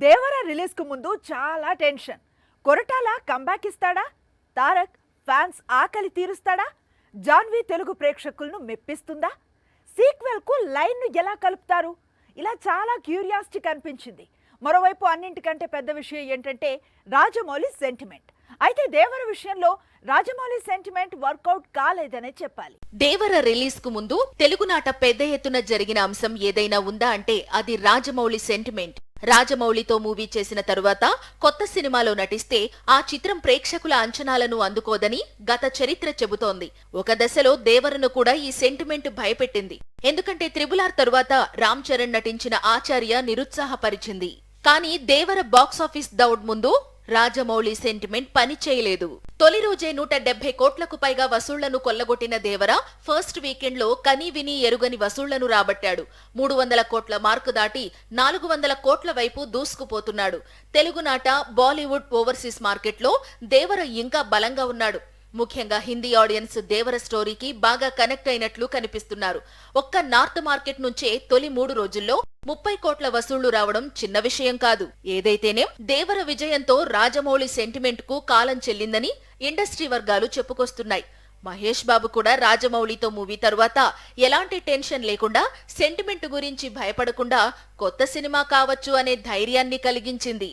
దేవర release కు ముందు చాలా టెన్షన్. కొరటాల కంబ్యాక్ ఇస్తాడా? తారక్ ఫ్యాన్స్ ఆకలి తీరుస్తాడా? జాన్వీ తెలుగు ప్రేక్షకులను మెప్పిస్తుందా? సీక్వెల్ కు లైన్ ను ఎలా కలుపుతారు? ఇలా చాలా క్యూరియాసిటీ కనిపించింది. మరోవైపు అన్నింటికంటే పెద్ద విషయం ఏంటంటే రాజమౌళి సెంటిమెంట్. అయితే దేవర విషయంలో రాజమౌళి సెంటిమెంట్ వర్కౌట్ కాలేదనే చెప్పాలి. దేవర రిలీజ్ కు ముందు తెలుగునాట పెద్ద ఎత్తున జరిగిన అంశం ఏదైనా ఉందా అంటే అది రాజమౌళి సెంటిమెంట్. రాజమౌళితో మూవీ చేసిన తరువాత కొత్త సినిమాలో నటిస్తే ఆ చిత్రం ప్రేక్షకుల అంచనాలను అందుకోదని గత చరిత్ర చెబుతోంది. ఒక దశలో దేవరను కూడా ఈ సెంటిమెంట్ భయపెట్టింది. ఎందుకంటే త్రిబుల్ ఆర్ తరువాత రామ్ చరణ్ నటించిన ఆచార్య నిరుత్సాహపరిచింది. కానీ దేవర బాక్సాఫీస్ దౌడ్ ముందు రాజమౌళి సెంటిమెంట్ పని చేయలేదు. తొలి రోజే 170 కోట్లకు పైగా వసూళ్లను కొల్లగొట్టిన దేవర ఫస్ట్ వీకెండ్ లో కనీ విని ఎరుగని వసూళ్లను రాబట్టాడు. 300 కోట్ల మార్కు దాటి 400 కోట్ల వైపు దూసుకుపోతున్నాడు. తెలుగునాట, బాలీవుడ్, ఓవర్సీస్ మార్కెట్లో దేవర ఇంకా బలంగా ఉన్నాడు. ముఖ్యంగా హిందీ ఆడియన్స్ దేవర స్టోరీకి బాగా కనెక్ట్ అయినట్లు కనిపిస్తున్నారు. ఒక్క నార్త్ మార్కెట్ నుంచే తొలి 3 రోజుల్లో 30 కోట్ల వసూళ్లు రావడం చిన్న విషయం కాదు. ఏదైతేనేం దేవర విజయంతో రాజమౌళి సెంటిమెంట్ కు కాలం చెల్లిందని ఇండస్ట్రీ వర్గాలు చెప్పుకొస్తున్నాయి. మహేష్ బాబు కూడా రాజమౌళితో మూవీ తరువాత ఎలాంటి టెన్షన్ లేకుండా, సెంటిమెంట్ గురించి భయపడకుండా కొత్త సినిమా కావచ్చు అనే ధైర్యాన్ని కలిగించింది.